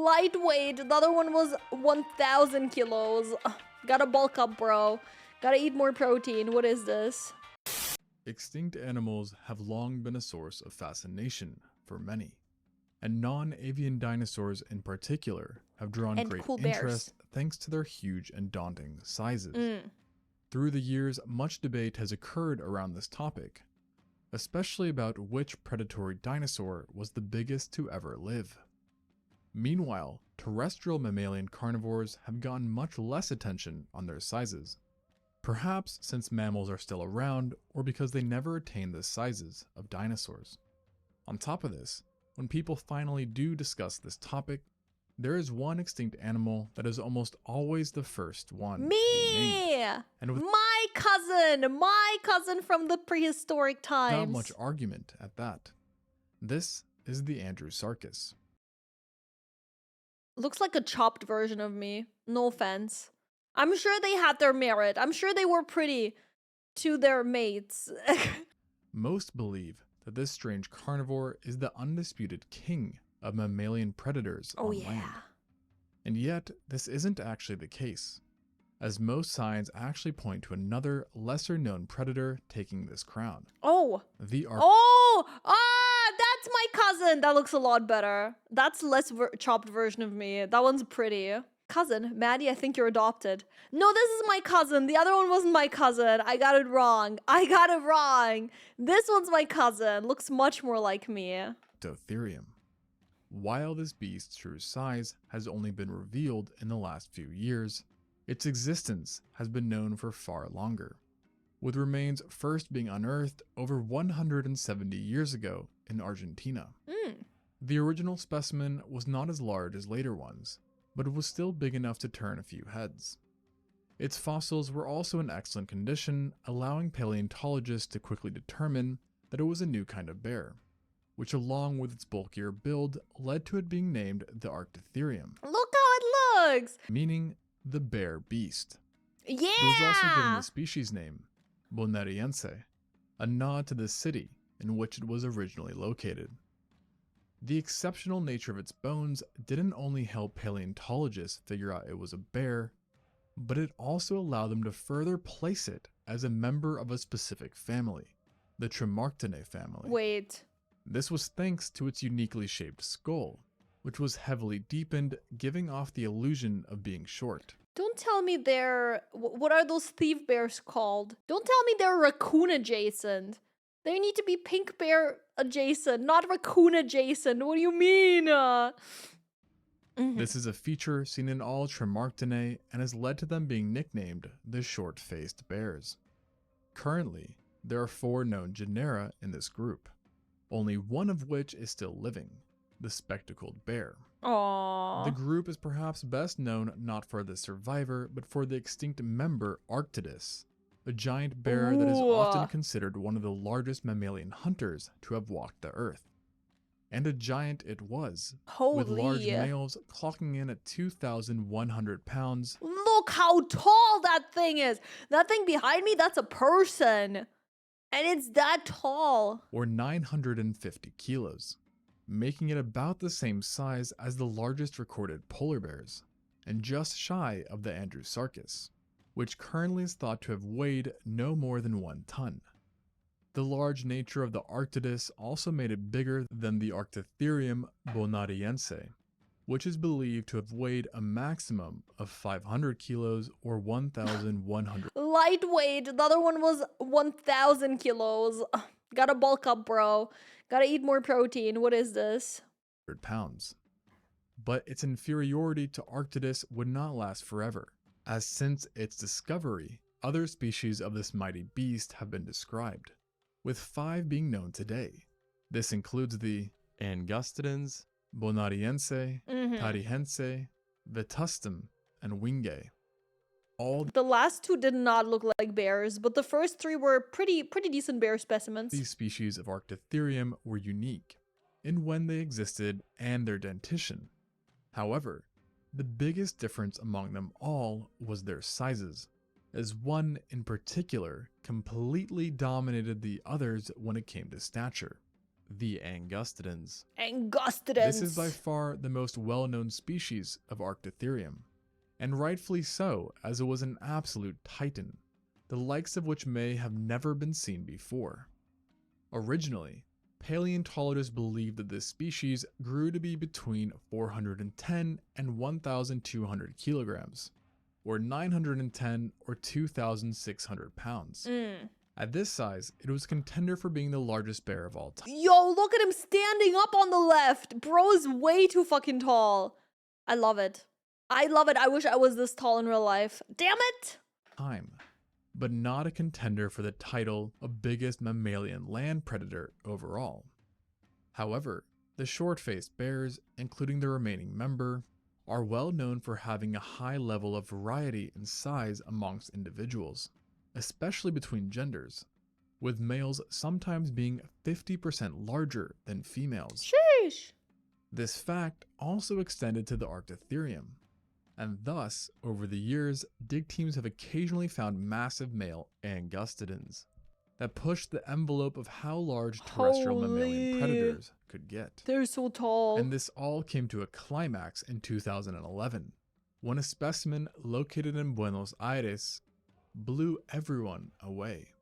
Lightweight. The other one was 1,000 kilos. Ugh, gotta bulk up, bro. Gotta eat more protein. What is this? Extinct animals have long been a source of fascination for many, and non-avian dinosaurs in particular have drawn great interest thanks to their huge and daunting sizes. Through the years, much debate has occurred around this topic, especially about which predatory dinosaur was the biggest to ever live. Meanwhile, terrestrial mammalian carnivores have gotten much less attention on their sizes. Perhaps since mammals are still around, or because they never attained the sizes of dinosaurs. On top of this, when people finally do discuss this topic, there is one extinct animal that is almost always the first one to be named. And with my cousin from the prehistoric times. Without much argument at that. This is the Andrewsarchus. Looks like a chopped version of me. No offense. I'm sure they had their merit. I'm sure they were pretty to their mates. Most believe that this strange carnivore is the undisputed king of mammalian predators on land. And yet, this isn't actually the case, as most signs actually point to another, lesser-known predator taking this crown. That's my cousin! That looks a lot better. That's less chopped version of me. That one's pretty. Cousin, Maddie, I think you're adopted. No, this is my cousin. The other one wasn't my cousin. I got it wrong. This one's my cousin. Looks much more like me. Arctotherium. While this beast's true size has only been revealed in the last few years, its existence has been known for far longer, with remains first being unearthed over 170 years ago in Argentina. The original specimen was not as large as later ones, but it was still big enough to turn a few heads. Its fossils were also in excellent condition, allowing paleontologists to quickly determine that it was a new kind of bear, which along with its bulkier build led to it being named the Arctotherium. Look how it looks! Meaning the bear beast. Yeah! It was also given the species name, Bonariense, a nod to the city in which it was originally located. The exceptional nature of its bones didn't only help paleontologists figure out it was a bear, but it also allowed them to further place it as a member of a specific family, the Tremarctinae family. Wait. This was thanks to its uniquely shaped skull, which was heavily deepened, giving off the illusion of being short. Don't tell me they're... What are those thief bears called? Don't tell me they're raccoon adjacent. They need to be pink bear adjacent, not raccoon adjacent. What do you mean? This is a feature seen in all Tremarctinae and has led to them being nicknamed the short-faced bears. Currently, there are 4 known genera in this group, only one of which is still living, the spectacled bear. Aww. The group is perhaps best known not for the survivor, but for the extinct member Arctidus, a giant bear that is often considered one of the largest mammalian hunters to have walked the earth. And a giant it was, with large males clocking in at 2,100 pounds. Look how tall that thing is! That thing behind me, that's a person! And it's that tall! Or 950 kilos, making it about the same size as the largest recorded polar bears, and just shy of the Andrewsarchus, which currently is thought to have weighed no more than 1 ton. The large nature of the Arctidus also made it bigger than the Arctotherium bonariense, which is believed to have weighed a maximum of 500 kilos or 1,100. Lightweight. The other one was 1,000 kilos. Ugh, gotta bulk up, bro. Gotta eat more protein. What is this? Pounds. But its inferiority to Arctidus would not last forever, as since its discovery, other species of this mighty beast have been described, with 5 being known today. This includes the angustidens, bonariense, tarihense, vetustum, and winge. The last 2 did not look like bears, but the first 3 were pretty decent bear specimens. These species of Arctotherium were unique in when they existed and their dentition. However, the biggest difference among them all was their sizes, as one in particular completely dominated the others when it came to stature. the angustidens. Angustidens. This is by far the most well-known species of Arctotherium, and rightfully so, as it was an absolute titan, the likes of which may have never been seen before. Originally, paleontologists believed that this species grew to be between 410 and 1,200 kilograms, or 910 or 2,600 pounds. At this size, it was a contender for being the largest bear of all time. Yo, look at him standing up on the left. Bro is way too fucking tall. I love it. I love it. I wish I was this tall in real life. Damn it! But not a contender for the title of biggest mammalian land predator overall. However, the short-faced bears, including the remaining member, are well known for having a high level of variety in size amongst individuals, especially between genders, with males sometimes being 50% larger than females. Sheesh! This fact also extended to the Arctotherium, and thus, over the years, dig teams have occasionally found massive male angustidens that pushed the envelope of how large terrestrial mammalian predators could get. They're so tall. And this all came to a climax in 2011, when a specimen located in Buenos Aires blew everyone away.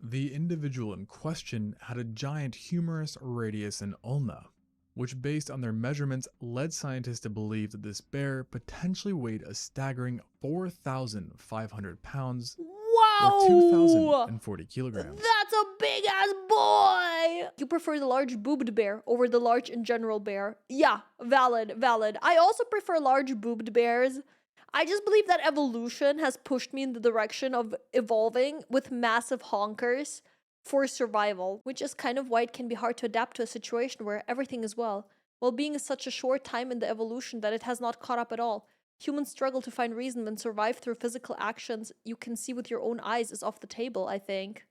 The individual in question had a giant humerus, radius, and ulna, which based on their measurements led scientists to believe that this bear potentially weighed a staggering 4,500 pounds, wow! Or 2,040 kilograms. That's a big ass boy! You prefer the large boobed bear over the large in general bear? Yeah, valid. I also prefer large boobed bears. I just believe that evolution has pushed me in the direction of evolving with massive honkers for survival, which is kind of why it can be hard to adapt to a situation where everything is well-being is such a short time in the evolution that it has not caught up at all. Humans struggle to find reason when survive through physical actions you can see with your own eyes is off the table, I think.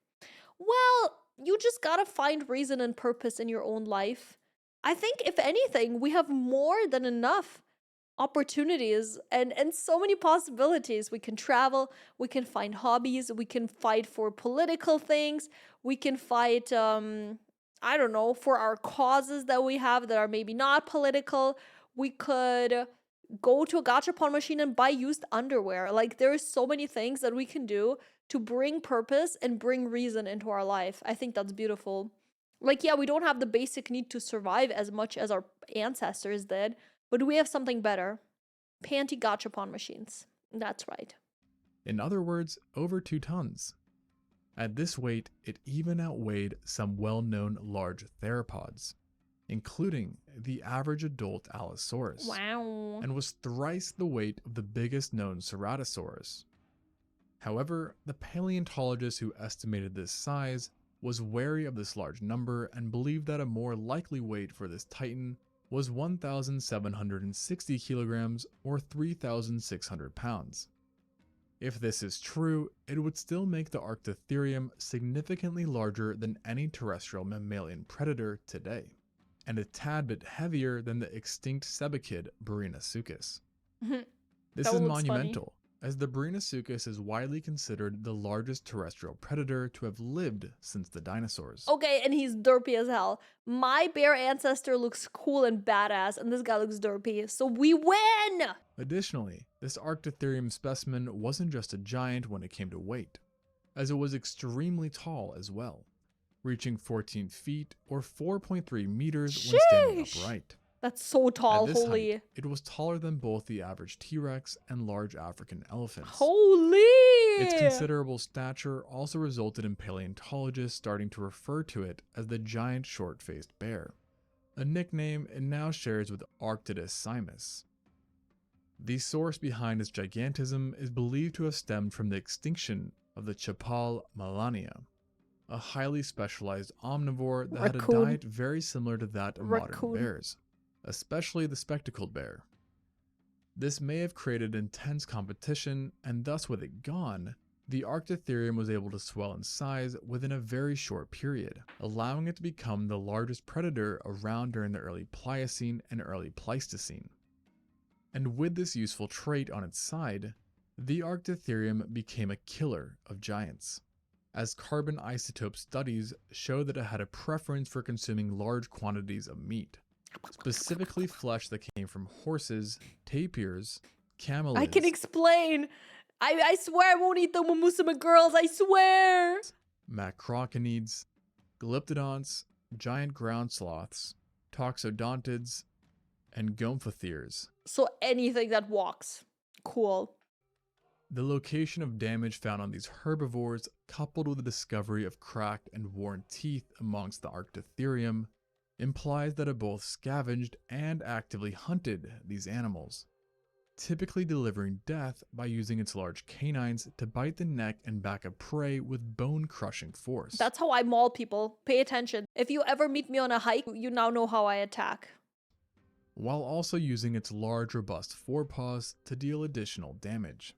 Well, you just gotta find reason and purpose in your own life. I think, if anything, we have more than enough opportunities and so many possibilities. We can travel, we can find hobbies, we can fight for political things, we can fight, I don't know, for our causes that we have that are maybe not political. We could go to a gachapon machine and buy used underwear. Like, there's so many things that we can do to bring purpose and bring reason into our life. I think that's beautiful. Like, yeah, we don't have the basic need to survive as much as our ancestors did, but we have something better. Panty gachapon machines. That's right. In other words, over 2 tons. At this weight, it even outweighed some well-known large theropods, including the average adult Allosaurus. Wow. And was thrice the weight of the biggest known Ceratosaurus. However, the paleontologist who estimated this size was wary of this large number and believed that a more likely weight for this titan was 1,760 kilograms or 3,600 pounds. If this is true, it would still make the Arctotherium significantly larger than any terrestrial mammalian predator today, and a tad bit heavier than the extinct sebekid Brinosuchus. This is monumental, as the Brinosuchus is widely considered the largest terrestrial predator to have lived since the dinosaurs. Okay, and he's derpy as hell. My bear ancestor looks cool and badass, and this guy looks derpy, so we win! Additionally, this Arctotherium specimen wasn't just a giant when it came to weight, as it was extremely tall as well, reaching 14 feet or 4.3 meters when standing upright. That's so tall, At this holy. height, it was taller than both the average T-Rex and large African elephants. Holy! Its considerable stature also resulted in paleontologists starting to refer to it as the giant short-faced bear, a nickname it now shares with Arctotherium. The source behind its gigantism is believed to have stemmed from the extinction of the Chapal Malania, a highly specialized omnivore that had a diet very similar to that of modern bears, especially the spectacled bear. This may have created intense competition, and thus with it gone, the Arctotherium was able to swell in size within a very short period, allowing it to become the largest predator around during the early Pliocene and early Pleistocene. And with this useful trait on its side, the Arctotherium became a killer of giants. as carbon isotope studies show that it had a preference for consuming large quantities of meat, specifically flesh that came from horses, tapirs, camelids. I can explain. I swear I won't eat the Muslim girls, I swear. Macroconids, glyptodonts, giant ground sloths, toxodontids, and gomphotheres. So anything that walks. Cool. The location of damage found on these herbivores, coupled with the discovery of cracked and worn teeth amongst the Arctotherium, implies that it both scavenged and actively hunted these animals, typically delivering death by using its large canines to bite the neck and back of prey with bone-crushing force. That's how I maul people. Pay attention. If you ever meet me on a hike, you now know how I attack. While also using its large, robust forepaws to deal additional damage.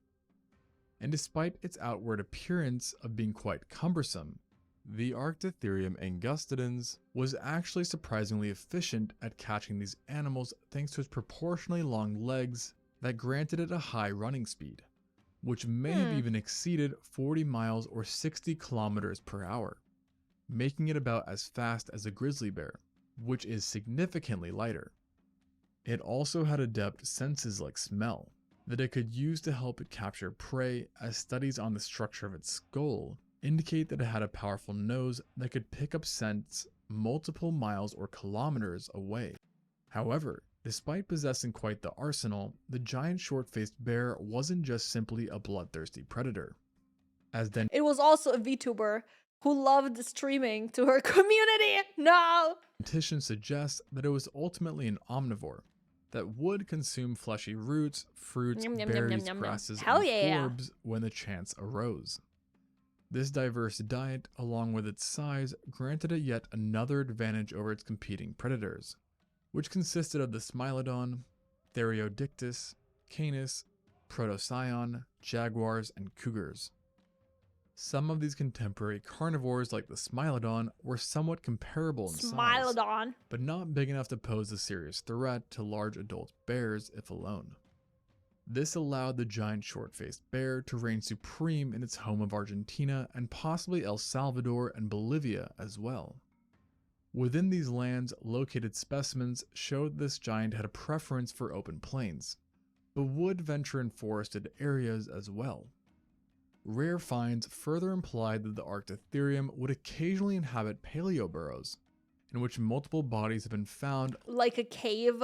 And despite its outward appearance of being quite cumbersome, the Arctotherium angustidens was actually surprisingly efficient at catching these animals thanks to its proportionally long legs that granted it a high running speed, which may have even exceeded 40 miles or 60 kilometers per hour, making it about as fast as a grizzly bear, which is significantly lighter. It also had adept senses like smell that it could use to help it capture prey, as studies on the structure of its skull indicate that it had a powerful nose that could pick up scents multiple miles or kilometers away. However, despite possessing quite the arsenal, the giant short-faced bear wasn't just simply a bloodthirsty predator. It was also a VTuber who loved streaming to her community. No! Documentation suggests that it was ultimately an omnivore that would consume fleshy roots, fruits, berries, grasses, and forbs when the chance arose. This diverse diet, along with its size, granted it yet another advantage over its competing predators, which consisted of the Smilodon, Theriodictis, Canis, Protocyon, jaguars, and cougars. Some of these contemporary carnivores, like the Smilodon, were somewhat comparable in size, but not big enough to pose a serious threat to large adult bears if alone. This allowed the giant short-faced bear to reign supreme in its home of Argentina and possibly El Salvador and Bolivia as well. Within these lands, located specimens showed this giant had a preference for open plains, but would venture in forested areas as well. Rare finds further implied that the Arctotherium would occasionally inhabit paleoburrows, in which multiple bodies have been found. Like a cave?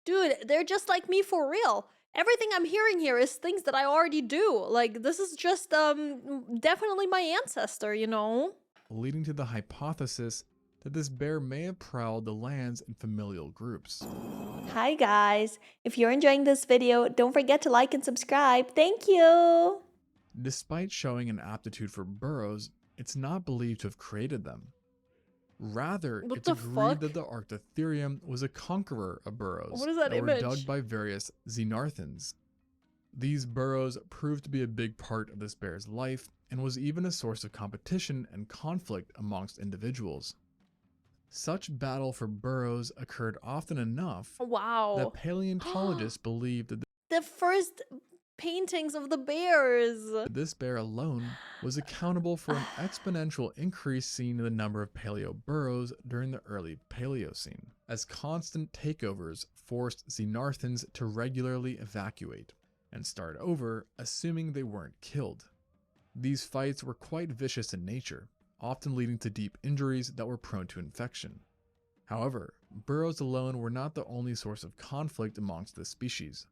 Dude, they're just like me for real. Everything I'm hearing here is things that I already do. Like, this is just, definitely my ancestor, you know? Leading to the hypothesis that this bear may have prowled the lands in familial groups. Hi guys, if you're enjoying this video, don't forget to like and subscribe. Thank you! Despite showing an aptitude for burrows, it's not believed to have created them. Rather, it's agreed that the Arctotherium was a conqueror of burrows that were dug by various xenarthans. These burrows proved to be a big part of this bear's life and was even a source of competition and conflict amongst individuals. Such battle for burrows occurred often enough that paleontologists believed that the first paintings of the bears. This bear alone was accountable for an exponential increase seen in the number of paleo burrows during the early Paleocene, as constant takeovers forced xenarthans to regularly evacuate and start over, assuming they weren't killed. These fights were quite vicious in nature, often leading to deep injuries that were prone to infection. However, burrows alone were not the only source of conflict amongst this species,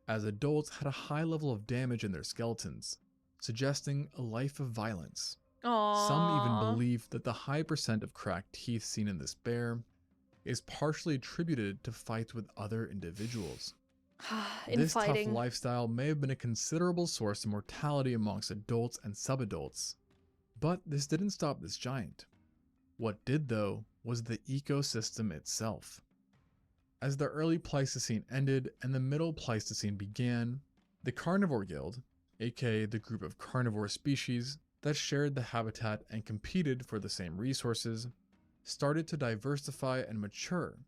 as adults had a high level of damage in their skeletons, suggesting a life of violence. Aww. Some even believe that the high percent of cracked teeth seen in this bear is partially attributed to fights with other individuals. This tough lifestyle may have been a considerable source of mortality amongst adults and subadults. But this didn't stop this giant. What did, though, was the ecosystem itself. As the early Pleistocene ended and the middle Pleistocene began, the Carnivore Guild, aka the group of carnivore species that shared the habitat and competed for the same resources, started to diversify and mature,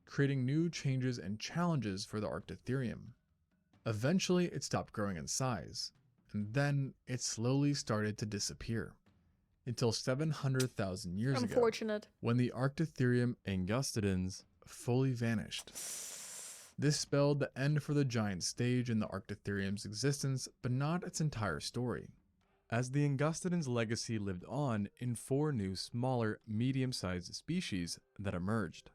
creating new changes and challenges for the Arctotherium. Eventually, it stopped growing in size, and then it slowly started to disappear. until 700,000 years ago, Unfortunate. when the Arctotherium angustidens fully vanished. This spelled the end for the giant stage in the Arctotherium's existence, but not its entire story, as the angustidens' legacy lived on in 4 new smaller, medium-sized species that emerged.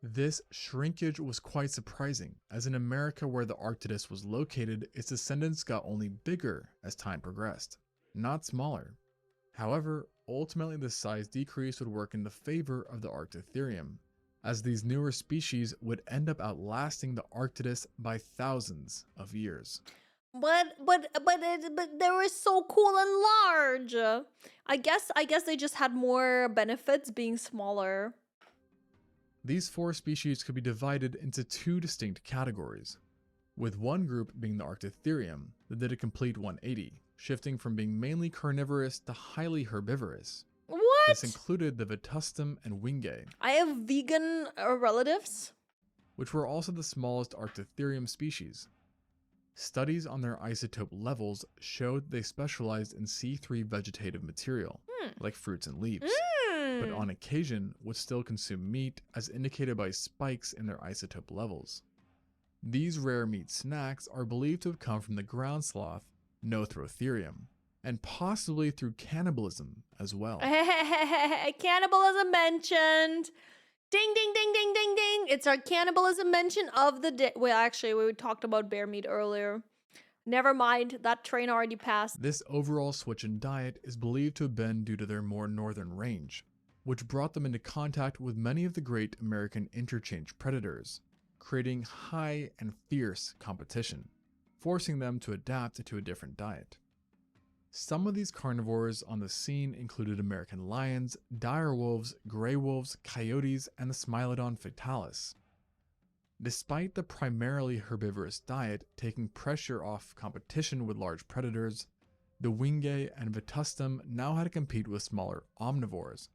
This shrinkage was quite surprising, as in America where the Arctidus was located, its descendants got only bigger as time progressed, not smaller. However, ultimately the size decrease would work in the favor of the Arctotherium, as these newer species would end up outlasting the Arctidus by thousands of years. But they were so cool and large. I guess they just had more benefits being smaller. These 4 species could be divided into 2 distinct categories, with one group being the Arctotherium that did a complete 180, shifting from being mainly carnivorous to highly herbivorous. What? This included the Vetustum and Wingae. I have vegan relatives, which were also the smallest Arctotherium species. Studies on their isotope levels showed they specialized in C3 vegetative material, like fruits and leaves, but on occasion would still consume meat as indicated by spikes in their isotope levels. These rare meat snacks are believed to have come from the ground sloth, Nothrotherium, and possibly through cannibalism as well. Cannibalism mentioned. Ding, ding, ding, ding, ding, ding. It's our cannibalism mention of the day. Well, actually, we talked about bear meat earlier. Never mind, that train already passed. This overall switch in diet is believed to have been due to their more northern range, which brought them into contact with many of the great American interchange predators, creating high and fierce competition, forcing them to adapt to a different diet. Some of these carnivores on the scene included American lions, dire wolves, gray wolves, coyotes, and the Smilodon fatalis. Despite the primarily herbivorous diet taking pressure off competition with large predators, the Wingae and Vetustum now had to compete with smaller omnivores,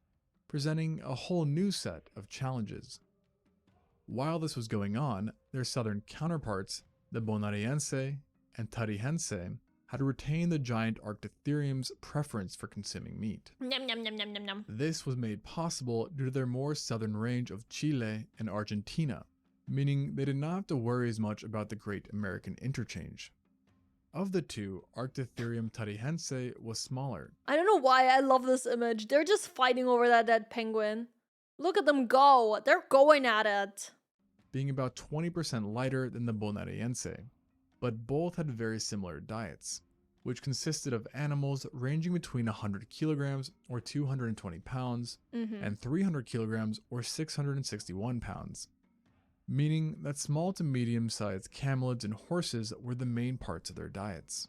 presenting a whole new set of challenges. While this was going on, their southern counterparts, the Bonariense and Tarihense, had retained the giant Arctotherium's preference for consuming meat. Nom, nom, nom, nom, nom, nom. This was made possible due to their more southern range of Chile and Argentina, meaning they did not have to worry as much about the great American interchange. Of the two, Arctotherium tarihense was smaller. I don't know why I love this image. They're just fighting over that dead penguin. Look at them go. They're going at it. Being about 20% lighter than the Bonariense, but both had very similar diets, which consisted of animals ranging between 100 kilograms or 220 pounds and 300 kilograms or 661 pounds, meaning that small to medium-sized camelids and horses were the main parts of their diets.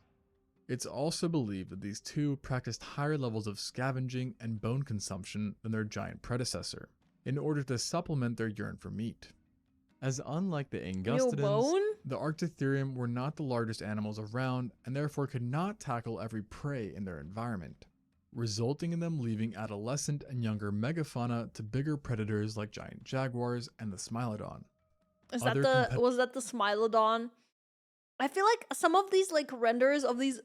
It's also believed that these two practiced higher levels of scavenging and bone consumption than their giant predecessor, in order to supplement their yearn for meat. As unlike the angustidens, the Arctotherium were not the largest animals around and therefore could not tackle every prey in their environment, resulting in them leaving adolescent and younger megafauna to bigger predators like giant jaguars and the Smilodon. Was that the Smilodon? I feel like some of these renders of these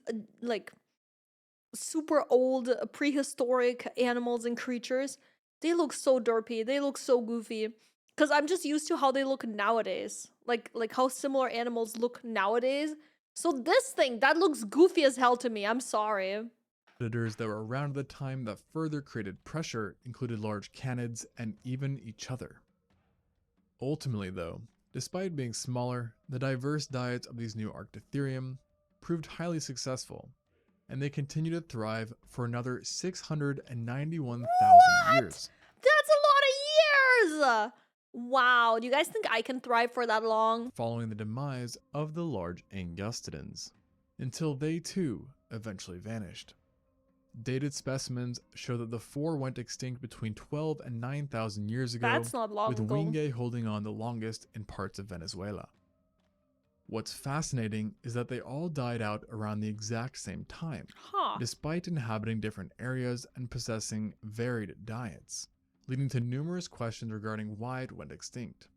super old prehistoric animals and creatures, they look so derpy. They look so goofy. Because I'm just used to how they look nowadays. Like how similar animals look nowadays. So this thing, that looks goofy as hell to me. I'm sorry. Predators that were around at the time that further created pressure included large canids and even each other. Ultimately though, despite being smaller, the diverse diets of these new Arctotherium proved highly successful, and they continue to thrive for another 691,000 years. That's a lot of years! Wow, do you guys think I can thrive for that long? Following the demise of the large angustidens, until they too eventually vanished. Dated specimens show that the four went extinct between 12 and 9,000 years ago, That's not long with ago. Wingae holding on the longest in parts of Venezuela. What's fascinating is that they all died out around the exact same time, despite inhabiting different areas and possessing varied diets, leading to numerous questions regarding why it went extinct.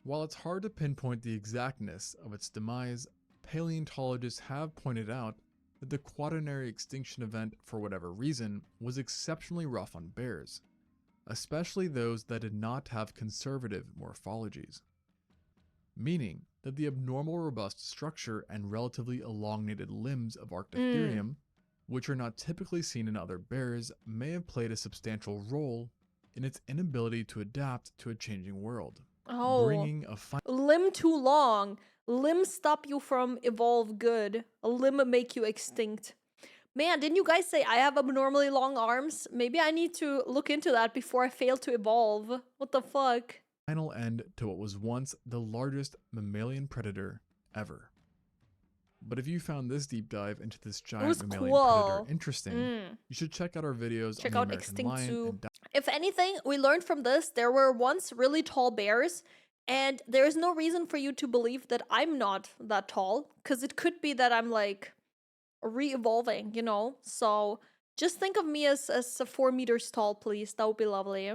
While it's hard to pinpoint the exactness of its demise, paleontologists have pointed out that the quaternary extinction event, for whatever reason, was exceptionally rough on bears, especially those that did not have conservative morphologies. Meaning that the abnormal robust structure and relatively elongated limbs of Arctotherium, which are not typically seen in other bears, may have played a substantial role in its inability to adapt to a changing world. Bringing a limb too long. Limb stop you from evolve good. A limb make you extinct. Man, didn't you guys say I have abnormally long arms? Maybe I need to look into that before I fail to evolve. What the fuck? Final end to what was once the largest mammalian predator ever. But if you found this deep dive into this giant mammalian predator interesting, you should check out our videos check on the out American lion. If anything, we learned from this, there were once really tall bears, and there's no reason for you to believe that I'm not that tall, because it could be that I'm like re-evolving, you know? So just think of me as 4 meters tall, please. That would be lovely.